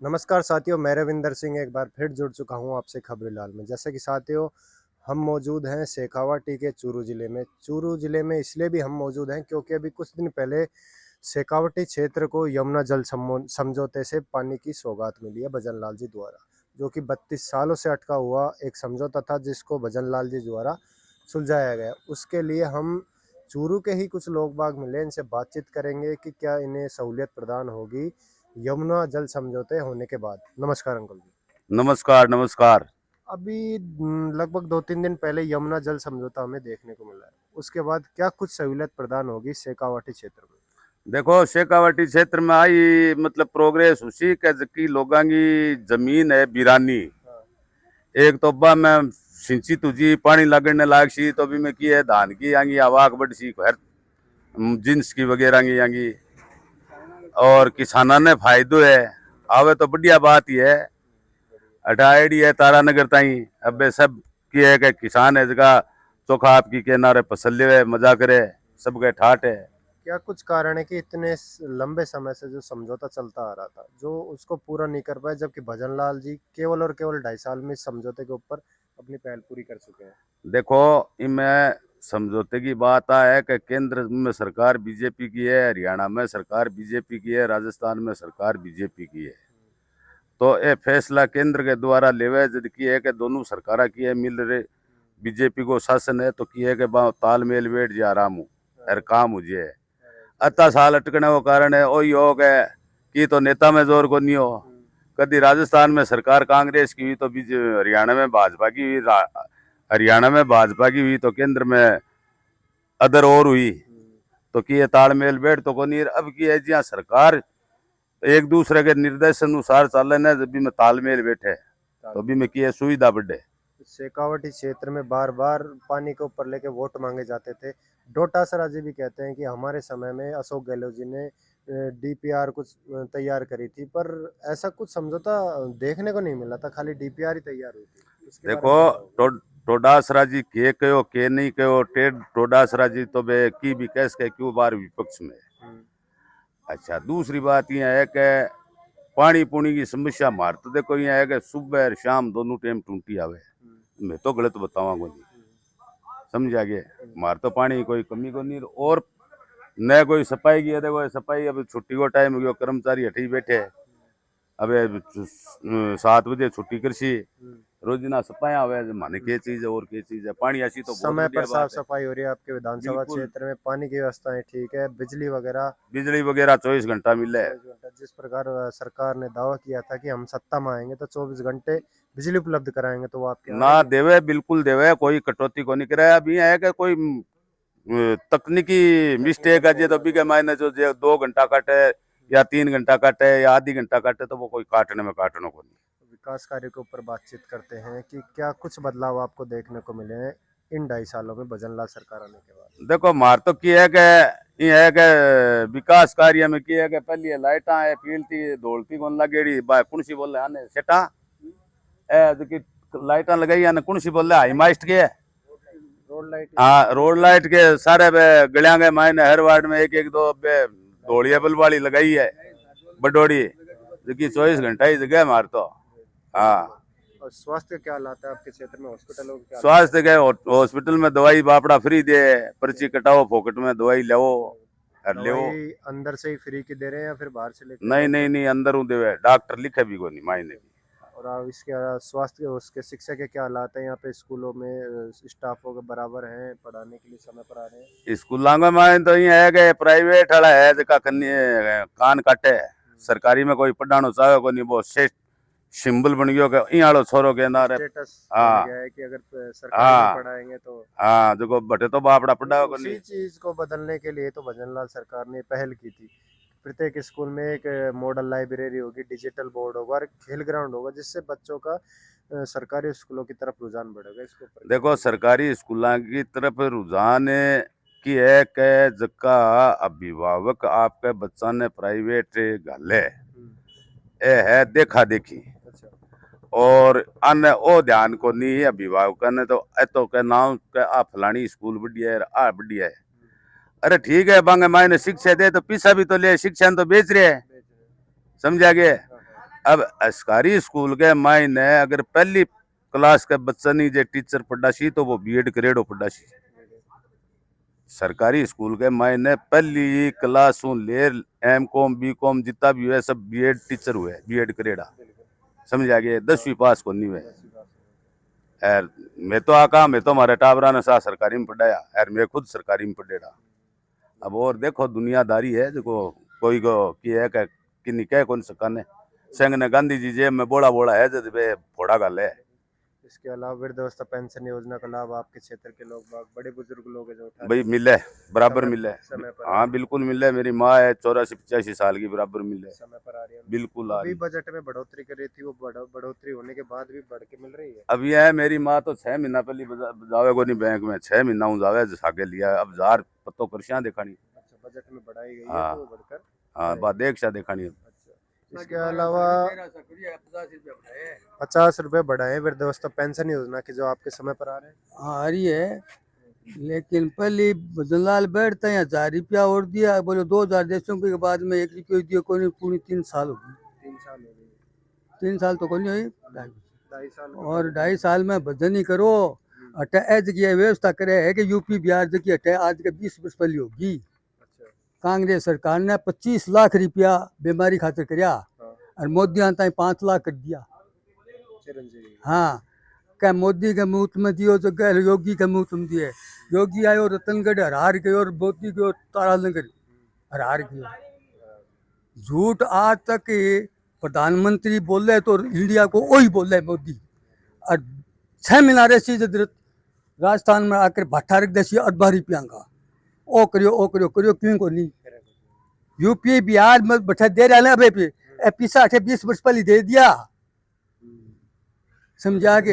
नमस्कार साथियों, मैं रविंदर सिंह एक बार फिर जुड़ चुका हूं आपसे खबरीलाल में। जैसे कि साथियों, हम मौजूद हैं शेखावाटी के चूरू ज़िले में। चूरू ज़िले में इसलिए भी हम मौजूद हैं क्योंकि अभी कुछ दिन पहले शेखावाटी क्षेत्र को यमुना जल समझौते से पानी की सौगात मिली है भजन लाल जी द्वारा, जो कि 32 सालों से अटका हुआ एक समझौता था जिसको भजन लाल जी द्वारा सुलझाया गया। उसके लिए हम चूरू के ही कुछ लोग बाग मिले, इनसे बातचीत करेंगे कि क्या इन्हें सहूलियत प्रदान होगी यमुना जल समझौते होने के बाद। नमस्कार अंकल जी। नमस्कार नमस्कार। अभी लगभग 2-3 दिन पहले यमुना जल समझौता हमें देखने को मिला है। उसके बाद क्या कुछ सहूलियत प्रदान होगी शेखावाटी क्षेत्र में? देखो शेखावाटी क्षेत्र में आई मतलब प्रोग्रेस उसी के की लोगों की जमीन है बिरानी। हाँ। एक तो बा में सिंची तुझी पानी लगने लाग सी तो भी में की है धान की आंगी आवाक बड़ सी हर जिन्स की वगैरह की आंगी और किसाना ने फायदो है। आवे तो बढ़िया बात ही है। अटाएडी है तारानगर ताई अब सब की है कि किसान है जगह चोखा आपकी के नारे फसल ले मजा करे सब गए ठाट है। क्या कुछ कारण है कि इतने लंबे समय से जो समझौता चलता आ रहा था जो उसको पूरा नहीं कर पाए, जबकि भजन लाल जी केवल और केवल 2.5 साल में इस समझौते के ऊपर अपनी पहल पूरी कर चुके हैं? देखो इनमें समझौते की बात है कि केंद्र में सरकार बीजेपी की है, हरियाणा में सरकार बीजेपी की है, राजस्थान में सरकार बीजेपी की है। तो ये फैसला केंद्र के द्वारा लेवे जद की है कि दोनों सरकार की है मिल रहे बीजेपी को शासन है तो की है कि तालमेल बैठ जा आराम हूँ हर काम हो जाए। अता साल अटकने को कारण है वही हो गए कि तो नेता में जोर को नहीं हो। कभी राजस्थान में सरकार कांग्रेस की हुई तो हरियाणा में भाजपा की हुई, हरियाणा में भाजपा की हुई तो केंद्र में अदर और हुई। तो कि ये तालमेल बैठ तो को नहीं अब की है जहाँ सरकार एक दूसरे के निर्देश अनुसार चल न जब भी में तालमेल बैठे तो भी में की है सुविधा बढ़े। शेखावाटी क्षेत्र में बार बार पानी के ऊपर लेके वोट मांगे जाते थे। डोटासरा जी भी कहते हैं कि हमारे समय में अशोक गहलोत जी ने डीपीआर कुछ तैयार करी थी, पर ऐसा कुछ समझौता देखने को नहीं मिला था, खाली डीपीआर ही तैयार हुई थी। उसके बारे देखो में क्या कहोगे? टोडासरा जी के कहो के नहीं कहो टोडासरा जी तो बे की भी कैस के क्यों बार विपक्ष में। हम्म। अच्छा दूसरी बात यह है कि पानी पुनी की समस्या मार तो देखो यह है कि सुबह और शाम दोनों टाइम टूटी आवे। मैं तो गलत बतावा को नहीं समझा गया। मार तो पानी की कोई कमी को नहीं और न कोई सफाई की है। देखो सफाई अब छुट्टी को टाइम हो गया कर्मचारी हटी बैठे अब 7 बजे छुट्टी करसी रोजाना सफाई आवे माने के चीज है और के चीज है पानी ऐसी तो बहुत समय पर बढ़िया साफ बात है। सफाई हो रही है आपके विधानसभा बिल्कुल क्षेत्र में, पानी की व्यवस्थाएं ठीक है, बिजली वगैरह बिजली वगैरह 24 घंटा मिले। 24 घंटा। जिस प्रकार सरकार ने दावा किया था कि हम सत्ता में आएंगे तो 24 घंटे बिजली उपलब्ध कराएंगे, तो वो आपके यहाँ ना आएगी? देवे बिल्कुल देवे कोई कटौती को नहीं कराया। अभी है कि कोई तकनीकी मिस्टेक है जे तो अभी के मायने जो 2 घंटा काटे या 3 घंटा काटे या आधी घंटा काटे तो वो कोई काटने में काटने को नहीं। विकास कार्य के ऊपर बातचीत करते हैं कि क्या कुछ बदलाव आपको देखने को मिले हैं इन 2.5 सालों में भजन लाल सरकार आने के बाद? देखो मार तो की है कि ये है कि विकास कार्य में की है कि पहले लाइटा है पीलती दौड़ती कौन लगेड़ी कौन सी बोल रहे आने सेटा ए लाइटा लगाई आने कौन सी बोल रहे हाई माइस्ट के रोड लाइट? हाँ रोड लाइट के सारे गलिया गए मायने हर वार्ड में एक एक दो दौड़िया बल वाली लगाई है बडोड़ी जो कि 24 घंटा ही जगह मार तो। हाँ और स्वास्थ्य क्या हालात है आपके क्षेत्र में, हॉस्पिटलों के क्या हालात स्वास्थ्य के हॉस्पिटल में दवाई बापड़ा फ्री दे पर्ची कटाओ फोकट में दवाई लो है? और ले। दवाई अंदर से ही फ्री की दे रहे हैं या फिर बाहर से लेके नहीं नहीं डॉक्टर? नहीं अंदर हूँ देवे डॉक्टर लिखे भी को नहीं मायने भी। और आप इसके अलावा स्वास्थ्य उसके शिक्षा के क्या हालात हैं यहाँ पे? स्कूलों में स्टाफों के बराबर हैं, पढ़ाने के लिए समय पर आ रहे हैं? स्कूल में तो ये है कि प्राइवेट वाला है जका कान काटे सरकारी में कोई पढ़ाना चाहे को नहीं वो सिंबल बन गयो कि वालो छोरो के अंदर। स्टेटस बन हाँ गया है कि अगर सरकारी में हाँ पढ़ाएंगे तो। हाँ जो बटे तो बापड़ा पढ़ा को नहीं। उसी चीज को बदलने के लिए तो भजन लाल सरकार ने पहल की थी। प्रत्येक स्कूल में एक मॉडल लाइब्रेरी होगी, डिजिटल बोर्ड होगा और खेल ग्राउंड होगा, जिससे बच्चों का सरकारी स्कूलों की तरफ रुझान बढ़ेगा। इसके ऊपर क्या देखो सरकारी स्कूलों की तरफ रुझान की है कि जका अभिभावक आपके बच्चा ने प्राइवेट घाले ए है देखा देखी अच्छा। और अन्य ओ ध्यान को नहीं है अभिभावक ने तो ए तो के नाम के आ फलानी स्कूल बढ़िया है आ बढ़िया है। अरे ठीक है बांगे मायने शिक्षा दे तो पीछा भी तो ले शिक्षा तो बेच रहे है बेच रहे हैं। समझा गया। हाँ, हाँ। अब सरकारी स्कूल के मायने अगर पहली क्लास के बच्चा नहीं जे टीचर पढ़ासी तो वो बीएड करेड़ो पढ़ासी। सरकारी स्कूल के मायने पहली क्लास ले एम कॉम बी कॉम जितना भी हुआ सब बीएड टीचर हुए, बीएड करेड़ा, समझ आ गए, 10वीं पास को नहीं हुए। यार मैं तो आका मैं तो हमारे टाबरा ने सा सरकारी में पढ़ाया यार, मैं खुद सरकारी में पढ़ेड़ा। अब और देखो दुनियादारी है देखो, कोई को की है कि नहीं कह कौन सकाने संग ने गांधी जी जेब में बोला बोला है जब फोड़ा गाल है। इसके अलावा वृद्धावस्था पेंशन योजना का लाभ आपके क्षेत्र के लोग बड़े बुजुर्ग लोग हैं जो उठा भाई मिले बराबर मिले, समय पर हाँ बिल्कुल मिले। मेरी माँ है 84-85 साल की, बराबर मिले, समय पर आ रही है। बिल्कुल आ अभी रही। बजट में बढ़ोतरी कर रही थी, वो बढ़ोतरी होने के बाद भी बढ़ के मिल रही है। अब ये है मेरी माँ तो 6 महीना पहले जावे को नहीं बैंक में, 6 महीना हूँ जावे आगे लिया, अब जार पत्तो करशियाँ दिखानी। अच्छा, बजट में बढ़ाई गई है हाँ। तो वो बढ़कर हाँ बात देख सा दिखानी। अच्छा। इसके अलावा 50 रुपए बढ़ाए वृद्धावस्था पेंशन योजना की जो आपके समय पर आ रहे हैं। हाँ आ रही है, लेकिन पहले भजनलाल बैठता है 1000 रुपया और दिया, बोले 2000 देशों के बाद में 1 रुपया दिया, कोई नहीं, पूरी 3 साल हो गई। 3 साल हो गए, 3 साल तो कोई नहीं हुई, 2.5 साल और 2.5 साल में भजन ही करो। अटे ऐज की व्यवस्था करे है कि यूपी बिहार की अटे आज के 20 वर्ष पहले होगी। अच्छा। कांग्रेस सरकार ने 25 लाख रुपया बीमारी खातिर करया, हाँ। और मोदी आता 5 लाख कर दिया। चिरंजीवी। हाँ, क्या मोदी के मुफ्त में दियो तो क्या योगी के मुफ्त में दिए। योगी आयो रतनगढ़ हरार गयो और मोदी गयो तारानगर हरार गयो। झूठ आज तक प्रधानमंत्री बोले तो इंडिया को वही बोले मोदी, और 6 महीना रही राजस्थान में आकर भट्टा रख देसी 8 रुपया का ओ करियो क्यों को नहीं। यूपी बिहार में बैठा दे रहा है, अबे पिछा 20 वर्ष पहले दे दिया, समझा के।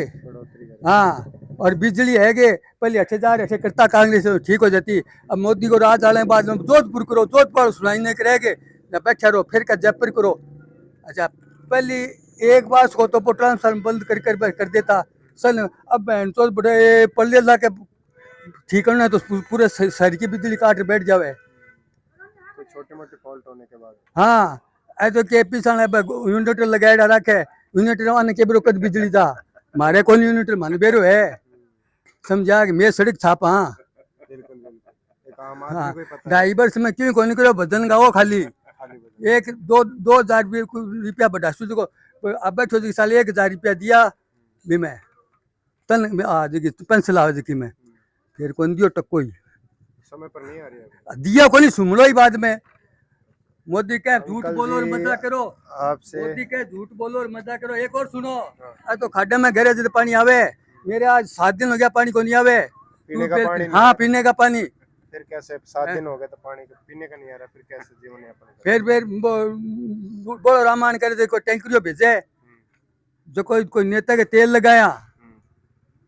हाँ, और बिजली है के पहले 8000 ऐसे करता कांग्रेस ठीक हो जाती। अब मोदी को राज आने के बाद जोधपुर करो, जोधपुर सुनाई नहीं करेगे न, बैठा रहो फिर का जयपुर करो। अच्छा, पहले एक बार उसको तो ट्रांसफार्मर बंद कर देता सन, अब बहन तो बड़े पल्ले ला के ठीक करना है तो पूरे शहर की बिजली काट बैठ जावे। तो छोटे मोटे फॉल्ट होने के बाद हाँ, ऐसे के पिछाने यूनिटर लगाया रखे, यूनिटर आने के बेरो कद बिजली था, मारे कौन यूनिटर मन बेरो है, समझा कि मैं सड़क छापा। बिल्कुल बिल्कुल, एक आम आदमी हाँ, को ही पता है। ड्राइवर से मैं क्यों कौन करो भजन गाओ खाली खाली बजट। 2,000 रुपया बढ़ा को अब बैठो जी साल 1000 रुपया दिया भी मैं तन आज की पेंसिल आज की मैं फिर कौन दियो टक्को ही समय पर नहीं आ रही है। दिया को नहीं सुन लो ही बाद में। मोदी कह झूठ अंकल बोलो और जी, मजा करो, आपसे मोदी कह झूठ बोलो और मजा करो। एक और सुनो, आज तो खाड्डे में घरे जब पानी आवे, मेरे आज 7 दिन हो गया पानी को नहीं आवे, पीने का पानी नहीं हाँ आ पीने का पानी। फिर कैसे 7 दिन हो गए तो पानी पीने का नहीं आ रहा, फिर कैसे जीवन यापन करें? फिर बोलो रामायण करे देखो टैंकरियों भेजे, जो कोई नेता के तेल लगाया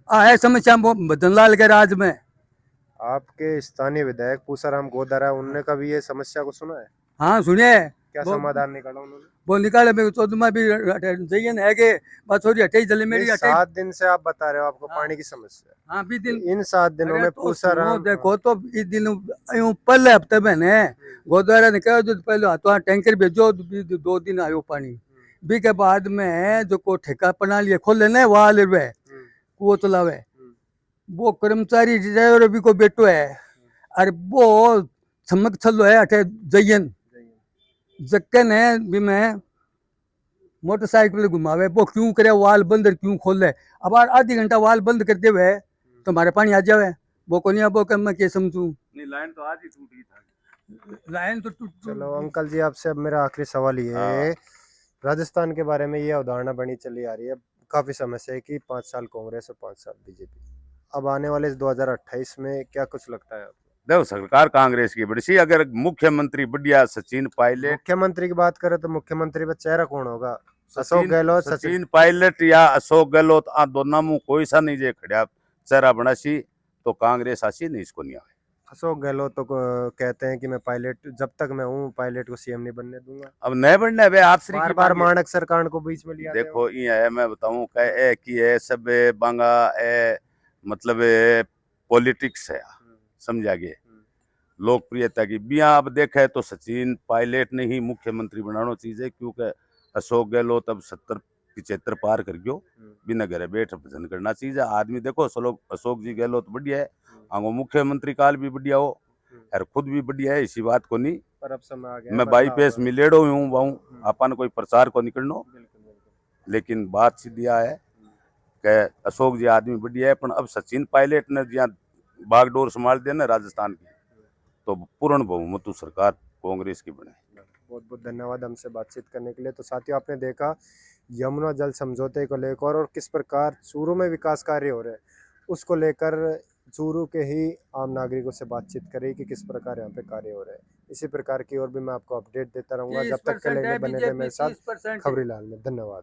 है समस्या भजनलाल के राज में। आपके स्थानीय विधायक पूसाराम गोदारा, उनने कभी ये समस्या को सुना है? हाँ सुनिए, क्या समाधान निकाला उन्होंने? वो निकाले मेरे चौदह में भी जइयन है के बस थोड़ी हटे जले मेरी ये हटे। 7 दिन से आप बता रहे हो आपको हाँ। पानी की समस्या है। हाँ भी दिन इन 7 दिनों अरे में तो पूसाराम सुनो, देखो तो इस दिन यूं पहले हफ्ते में ने गोदारा ने कहा जो पहले तो टैंकर भेजो, 2 दिन आयो पानी, बी के बाद में जो को ठेका बना लिए खोले ने वाल वे वो चलावे, वो कर्मचारी ड्राइवर भी को बेटो है, अरे वो चमक चलो है अठे जयन जक्कन है भी मैं मोटरसाइकिल घुमावे, वो क्यों करे वाल बंद क्यों खोले। अब आधी घंटा वाल बंद कर देवे तो हमारे पानी आ जावे, वो को नहीं अब मैं क्या समझू। नहीं लाइन तो आज ही टूट गई था, लाइन तो टूट। चलो अंकल जी, आपसे अब मेरा आखिरी सवाल ये है, राजस्थान के बारे में ये अवधारणा बनी चली आ रही है काफी समय से कि 5 साल कांग्रेस और 5 साल बीजेपी, अब आने वाले इस 2028 में क्या कुछ लगता है आपको? देखो सरकार कांग्रेस की बड़ी सी, अगर मुख्यमंत्री बढ़िया सचिन पायलट, मुख्यमंत्री की बात करें तो मुख्यमंत्री का चेहरा कौन होगा? अशोक गहलोत, सचिन पायलट या अशोक गहलोत, आ दोनों में कोई सा नहीं जे खड़ा चेहरा बना सी तो कांग्रेस आसी नहीं, इसको नहीं आवे। अशोक गहलोत तो कहते हैं कि मैं पायलट, जब तक मैं हूँ पायलट को सीएम नहीं बनने दूंगा। अब नहीं बढ़ने वे आप श्री बार बार माणक सरकार को बीच में लिया। देखो ये है, मैं बताऊं क्या कि है सब बांगा है, मतलब पॉलिटिक्स है, समझा गए लोकप्रियता की बिया। अब देखे तो सचिन पायलट ने ही मुख्यमंत्री बनाना चीज है, क्योंकि अशोक गहलोत अब 70-75 पार कर गयो, बिना घरे बैठ भजन करना चाहिए आदमी। देखो अशोक जी गहलोत बढ़िया है, आगो मुख्यमंत्री काल भी बढ़िया हो और खुद भी बढ़िया है, इसी बात को नहीं। पर अब समय आ गया है, मैं बदलाव बाईपेस होगा। मिलेड़ो हूँ बाऊ, अपन कोई प्रचार को निकलनो, बिल्कुल बिल्कुल। लेकिन बात सीधी आ है कि अशोक जी आदमी बढ़िया है, पर अब सचिन पायलट ने जहाँ बागडोर संभाल दिया ना राजस्थान की, तो पूर्ण बहुमत सरकार कांग्रेस की बने। बहुत बहुत धन्यवाद हमसे बातचीत करने के लिए। तो साथियों, आपने देखा यमुना जल समझौते को लेकर और किस प्रकार चूरू में विकास कार्य हो रहे हैं, उसको लेकर चूरू के ही आम नागरिकों से बातचीत करें कि किस प्रकार यहाँ पे कार्य हो रहे हैं। इसी प्रकार की और भी मैं आपको अपडेट देता रहूँगा। जब तक के लिए बने रहे मेरे साथ खबरीलाल में। धन्यवाद।